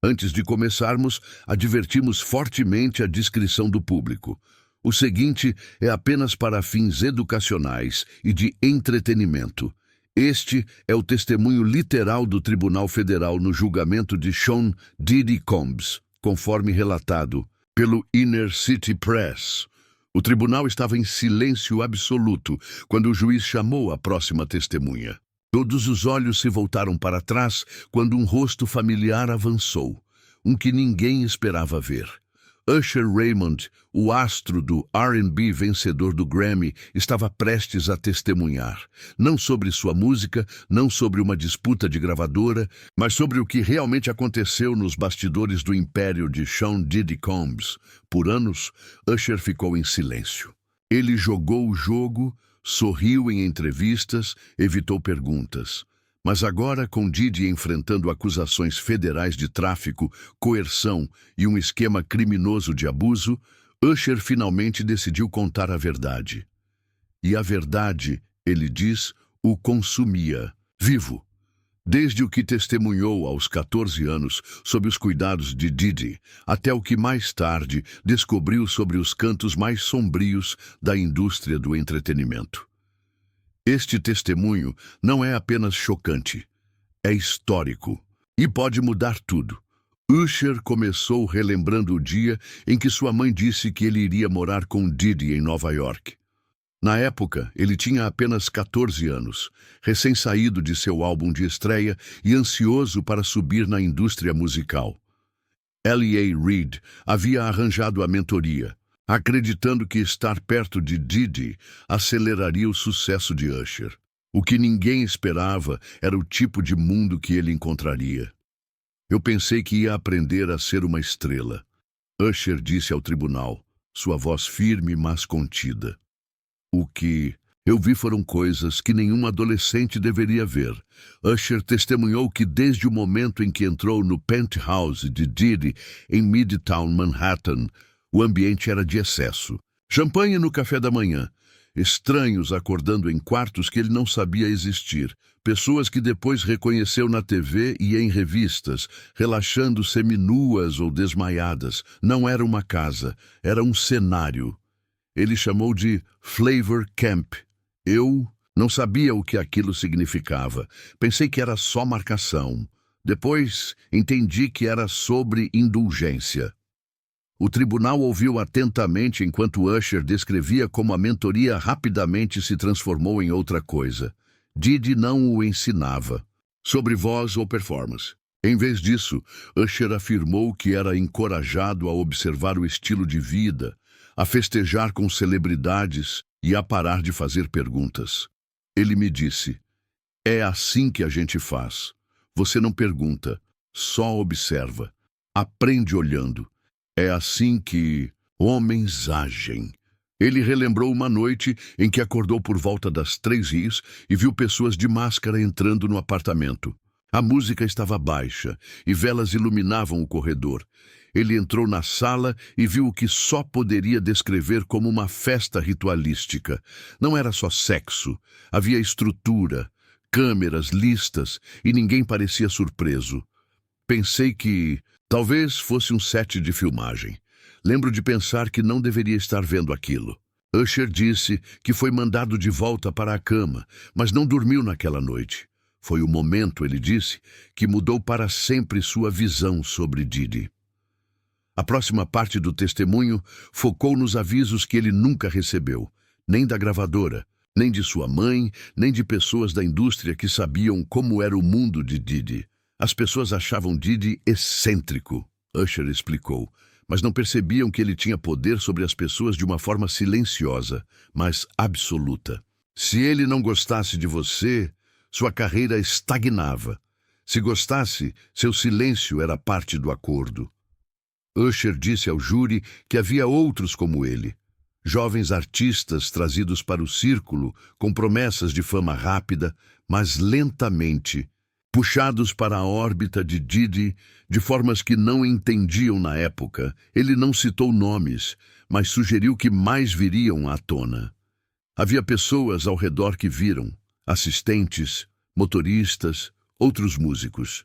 Antes de começarmos, advertimos fortemente a discrição do público. O seguinte é apenas para fins educacionais e de entretenimento. Este é o testemunho literal do Tribunal Federal no julgamento de Sean Diddy Combs, conforme relatado pelo Inner City Press. O tribunal estava em silêncio absoluto quando o juiz chamou a próxima testemunha. Todos os olhos se voltaram para trás quando um rosto familiar avançou, um que ninguém esperava ver. Usher Raymond, o astro do R&B vencedor do Grammy, estava prestes a testemunhar, não sobre sua música, não sobre uma disputa de gravadora, mas sobre o que realmente aconteceu nos bastidores do império de Sean Diddy Combs. Por anos, Usher ficou em silêncio. Ele jogou o jogo, sorriu em entrevistas, evitou perguntas. Mas agora, com Diddy enfrentando acusações federais de tráfico, coerção e um esquema criminoso de abuso, Usher finalmente decidiu contar a verdade. E a verdade, ele diz, o consumia, vivo. Desde o que testemunhou aos 14 anos sob os cuidados de Diddy, até o que mais tarde descobriu sobre os cantos mais sombrios da indústria do entretenimento. Este testemunho não é apenas chocante, é histórico e pode mudar tudo. Usher começou relembrando o dia em que sua mãe disse que ele iria morar com Diddy em Nova York. Na época, ele tinha apenas 14 anos, recém-saído de seu álbum de estreia e ansioso para subir na indústria musical. L.A. Reid havia arranjado a mentoria, acreditando que estar perto de Diddy aceleraria o sucesso de Usher. O que ninguém esperava era o tipo de mundo que ele encontraria. Eu pensei que ia aprender a ser uma estrela, Usher disse ao tribunal, sua voz firme mas contida. O que eu vi foram coisas que nenhum adolescente deveria ver. Usher testemunhou que desde o momento em que entrou no penthouse de Diddy em Midtown Manhattan, o ambiente era de excesso. Champanhe no café da manhã. Estranhos acordando em quartos que ele não sabia existir. Pessoas que depois reconheceu na TV e em revistas, relaxando seminuas ou desmaiadas. Não era uma casa, era um cenário. Ele chamou de Flavor Camp. Eu não sabia o que aquilo significava. Pensei que era só marcação. Depois entendi que era sobre indulgência. O tribunal ouviu atentamente enquanto Usher descrevia como a mentoria rapidamente se transformou em outra coisa. Diddy não o ensinava sobre voz ou performance. Em vez disso, Usher afirmou que era encorajado a observar o estilo de vida, a festejar com celebridades e a parar de fazer perguntas. Ele me disse, é assim que a gente faz. Você não pergunta, só observa. Aprende olhando. É assim que homens agem. Ele relembrou uma noite em que acordou por volta das 3h e viu pessoas de máscara entrando no apartamento. A música estava baixa e velas iluminavam o corredor. Ele entrou na sala e viu o que só poderia descrever como uma festa ritualística. Não era só sexo, havia estrutura, câmeras, listas e ninguém parecia surpreso. Pensei que talvez fosse um set de filmagem. Lembro de pensar que não deveria estar vendo aquilo. Usher disse que foi mandado de volta para a cama, mas não dormiu naquela noite. Foi o momento, ele disse, que mudou para sempre sua visão sobre Diddy. A próxima parte do testemunho focou nos avisos que ele nunca recebeu, nem da gravadora, nem de sua mãe, nem de pessoas da indústria que sabiam como era o mundo de Diddy. As pessoas achavam Diddy excêntrico, Usher explicou, mas não percebiam que ele tinha poder sobre as pessoas de uma forma silenciosa, mas absoluta. Se ele não gostasse de você, sua carreira estagnava. Se gostasse, seu silêncio era parte do acordo. Usher disse ao júri que havia outros como ele, jovens artistas trazidos para o círculo com promessas de fama rápida, mas lentamente, puxados para a órbita de Diddy de formas que não entendiam na época. Ele não citou nomes, mas sugeriu que mais viriam à tona. Havia pessoas ao redor que viram, assistentes, motoristas, outros músicos.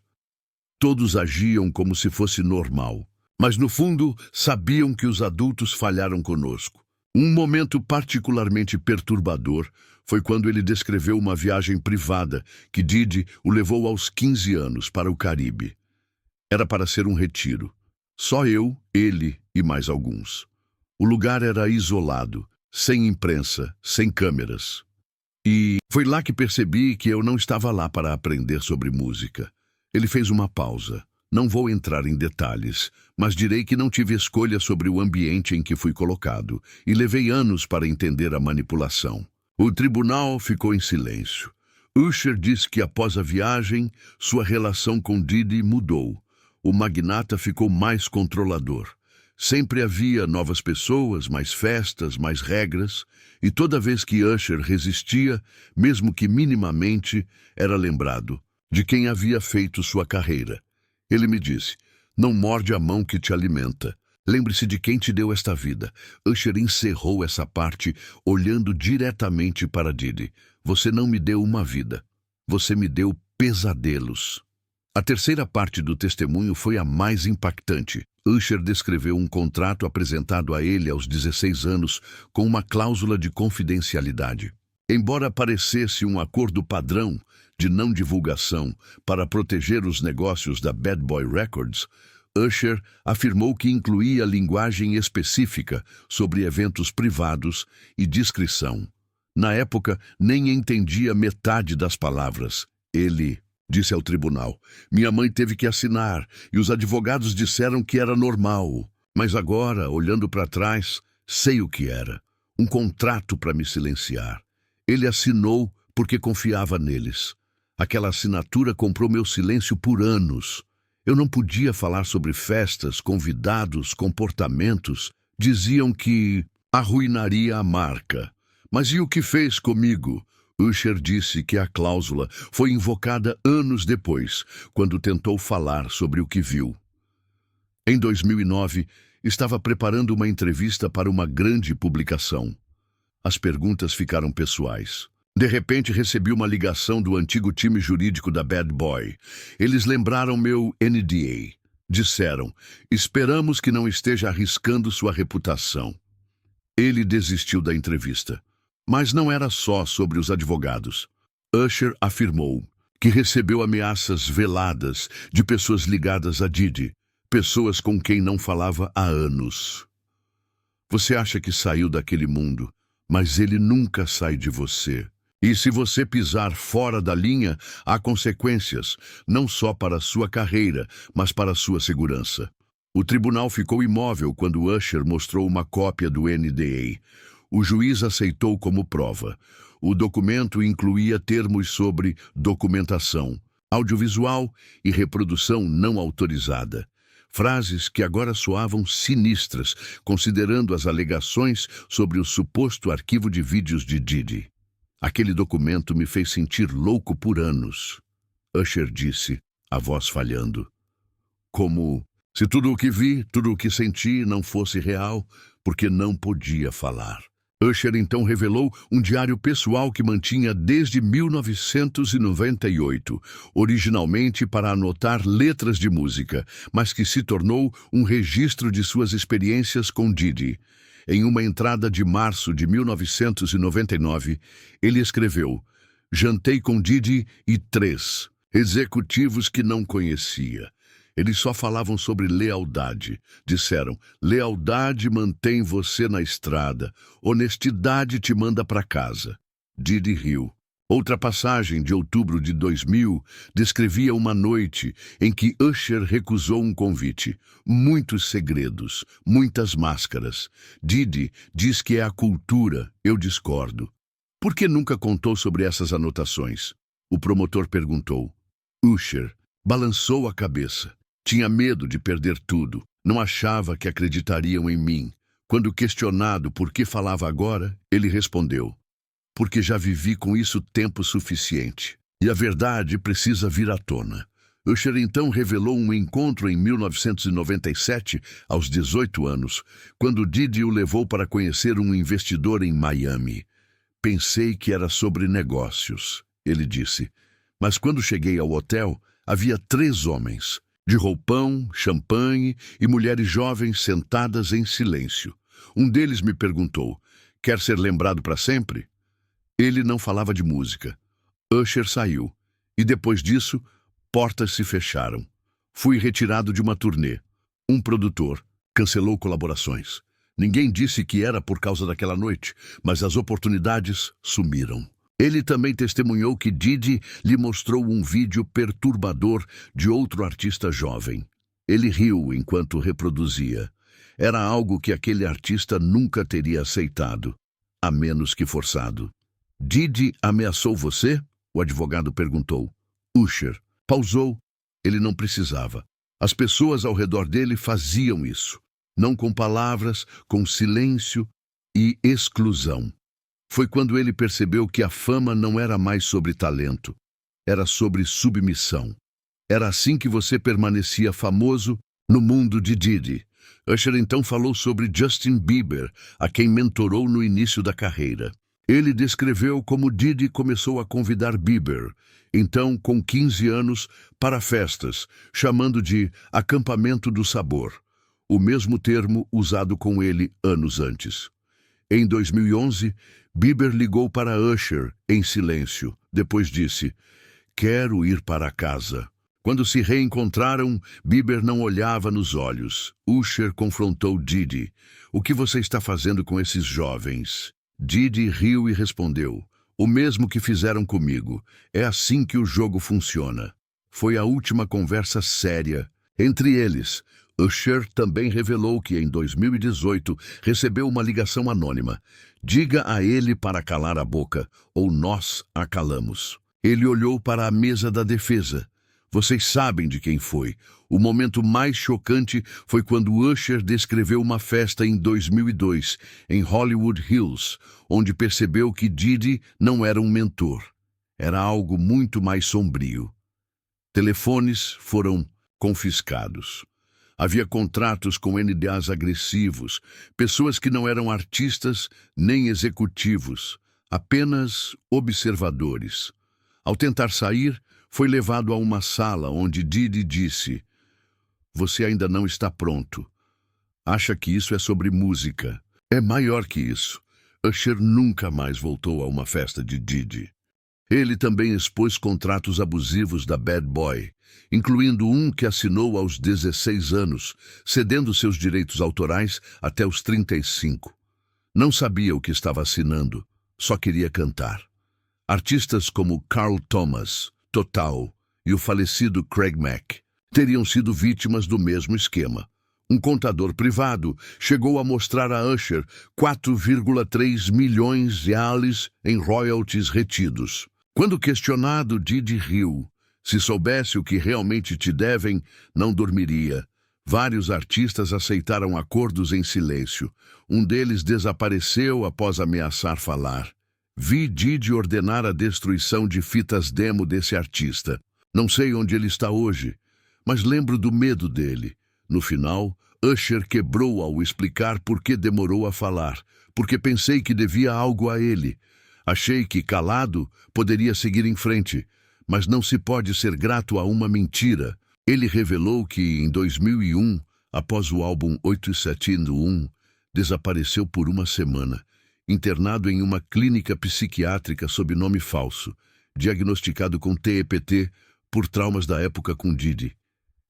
Todos agiam como se fosse normal, mas no fundo sabiam que os adultos falharam conosco. Um momento particularmente perturbador foi quando ele descreveu uma viagem privada que Didi o levou aos 15 anos para o Caribe. Era para ser um retiro. Só eu, ele e mais alguns. O lugar era isolado, sem imprensa, sem câmeras. E foi lá que percebi que eu não estava lá para aprender sobre música. Ele fez uma pausa. Não vou entrar em detalhes, mas direi que não tive escolha sobre o ambiente em que fui colocado e levei anos para entender a manipulação. O tribunal ficou em silêncio. Usher disse que após a viagem, sua relação com Didi mudou. O magnata ficou mais controlador. Sempre havia novas pessoas, mais festas, mais regras, e toda vez que Usher resistia, mesmo que minimamente, era lembrado de quem havia feito sua carreira. Ele me disse: não morde a mão que te alimenta. Lembre-se de quem te deu esta vida. Usher encerrou essa parte olhando diretamente para Didi. Você não me deu uma vida. Você me deu pesadelos. A terceira parte do testemunho foi a mais impactante. Usher descreveu um contrato apresentado a ele aos 16 anos com uma cláusula de confidencialidade. Embora parecesse um acordo padrão de não divulgação para proteger os negócios da Bad Boy Records, Usher afirmou que incluía linguagem específica sobre eventos privados e discrição. Na época, nem entendia metade das palavras. Ele disse ao tribunal: minha mãe teve que assinar e os advogados disseram que era normal. Mas agora, olhando para trás, sei o que era. Um contrato para me silenciar. Ele assinou porque confiava neles. Aquela assinatura comprou meu silêncio por anos. Eu não podia falar sobre festas, convidados, comportamentos. Diziam que arruinaria a marca. Mas e o que fez comigo? Usher disse que a cláusula foi invocada anos depois, quando tentou falar sobre o que viu. Em 2009, estava preparando uma entrevista para uma grande publicação. As perguntas ficaram pessoais. De repente, recebi uma ligação do antigo time jurídico da Bad Boy. Eles lembraram meu NDA. Disseram: esperamos que não esteja arriscando sua reputação. Ele desistiu da entrevista. Mas não era só sobre os advogados. Usher afirmou que recebeu ameaças veladas de pessoas ligadas a Didi, pessoas com quem não falava há anos. Você acha que saiu daquele mundo, mas ele nunca sai de você. E se você pisar fora da linha, há consequências, não só para a sua carreira, mas para a sua segurança. O tribunal ficou imóvel quando Usher mostrou uma cópia do NDA. O juiz aceitou como prova. O documento incluía termos sobre documentação, audiovisual e reprodução não autorizada. Frases que agora soavam sinistras, considerando as alegações sobre o suposto arquivo de vídeos de Didi. Aquele documento me fez sentir louco por anos. Usher disse, a voz falhando. Como se tudo o que vi, tudo o que senti não fosse real, porque não podia falar. Usher então revelou um diário pessoal que mantinha desde 1998, originalmente para anotar letras de música, mas que se tornou um registro de suas experiências com Didi. Em uma entrada de março de 1999, ele escreveu: jantei com Didi e 3 executivos que não conhecia. Eles só falavam sobre lealdade. Disseram: lealdade mantém você na estrada, honestidade te manda para casa. Didi riu. Outra passagem de outubro de 2000 descrevia uma noite em que Usher recusou um convite. Muitos segredos, muitas máscaras. Didi diz que é a cultura, eu discordo. Por que nunca contou sobre essas anotações? O promotor perguntou. Usher balançou a cabeça. Tinha medo de perder tudo. Não achava que acreditariam em mim. Quando questionado por que falava agora, ele respondeu: porque já vivi com isso tempo suficiente. E a verdade precisa vir à tona. Usher então revelou um encontro em 1997, aos 18 anos, quando Didi o levou para conhecer um investidor em Miami. Pensei que era sobre negócios, ele disse. Mas quando cheguei ao hotel, havia 3 homens. de roupão, champanhe e mulheres jovens sentadas em silêncio. Um deles me perguntou: quer ser lembrado para sempre? Ele não falava de música. Usher saiu. E depois disso, portas se fecharam. Fui retirado de uma turnê. Um produtor cancelou colaborações. Ninguém disse que era por causa daquela noite, mas as oportunidades sumiram. Ele também testemunhou que Diddy lhe mostrou um vídeo perturbador de outro artista jovem. Ele riu enquanto reproduzia. Era algo que aquele artista nunca teria aceitado, a menos que forçado. Diddy ameaçou você? O advogado perguntou. Usher pausou. Ele não precisava. As pessoas ao redor dele faziam isso. Não com palavras, com silêncio e exclusão. Foi quando ele percebeu que a fama não era mais sobre talento. Era sobre submissão. Era assim que você permanecia famoso no mundo de Diddy. Usher então falou sobre Justin Bieber, a quem mentorou no início da carreira. Ele descreveu como Diddy começou a convidar Bieber, então com 15 anos, para festas, chamando de acampamento do sabor, o mesmo termo usado com ele anos antes. Em 2011, Bieber ligou para Usher em silêncio. Depois disse: quero ir para casa. Quando se reencontraram, Bieber não olhava nos olhos. Usher confrontou Diddy. O que você está fazendo com esses jovens? Diddy riu e respondeu: o mesmo que fizeram comigo. É assim que o jogo funciona. Foi a última conversa séria entre eles. Usher também revelou que em 2018 recebeu uma ligação anônima. Diga a ele para calar a boca, ou nós a calamos. Ele olhou para a mesa da defesa. Vocês sabem de quem foi. O momento mais chocante foi quando Usher descreveu uma festa em 2002, em Hollywood Hills, onde percebeu que Diddy não era um mentor. Era algo muito mais sombrio. Telefones foram confiscados. Havia contratos com NDAs agressivos, pessoas que não eram artistas nem executivos, apenas observadores. Ao tentar sair, foi levado a uma sala onde Diddy disse: você ainda não está pronto. Acha que isso é sobre música. É maior que isso. Usher nunca mais voltou a uma festa de Diddy. Ele também expôs contratos abusivos da Bad Boy, incluindo um que assinou aos 16 anos, cedendo seus direitos autorais até os 35. Não sabia o que estava assinando, só queria cantar. Artistas como Carl Thomas, Total e o falecido Craig Mack teriam sido vítimas do mesmo esquema. Um contador privado chegou a mostrar a Usher 4,3 milhões de reais em royalties retidos. Quando questionado, Diddy riu. Se soubesse o que realmente te devem, não dormiria. Vários artistas aceitaram acordos em silêncio. Um deles desapareceu após ameaçar falar. Vi Diddy ordenar a destruição de fitas demo desse artista. Não sei onde ele está hoje, mas lembro do medo dele. No final, Usher quebrou ao explicar por que demorou a falar, porque pensei que devia algo a ele. Achei que, calado, poderia seguir em frente, mas não se pode ser grato a uma mentira. Ele revelou que, em 2001, após o álbum 871, desapareceu por uma semana, internado em uma clínica psiquiátrica sob nome falso, diagnosticado com TEPT por traumas da época com Diddy.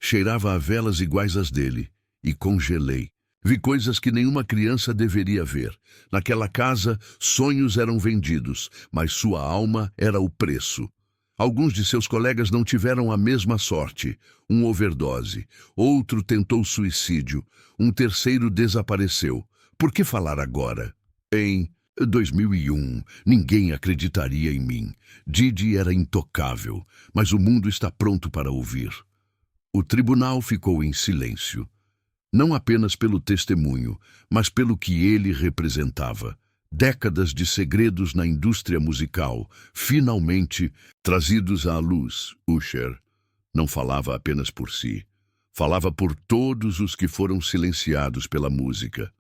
Cheirava a velas iguais às dele, e congelei. Vi coisas que nenhuma criança deveria ver. Naquela casa, sonhos eram vendidos, mas sua alma era o preço. Alguns de seus colegas não tiveram a mesma sorte. Um overdose, outro tentou suicídio, um terceiro desapareceu. Por que falar agora? Em 2001, ninguém acreditaria em mim. Diddy era intocável, mas o mundo está pronto para ouvir. O tribunal ficou em silêncio. Não apenas pelo testemunho, mas pelo que ele representava. Décadas de segredos na indústria musical, finalmente trazidos à luz. Usher não falava apenas por si. Falava por todos os que foram silenciados pela música.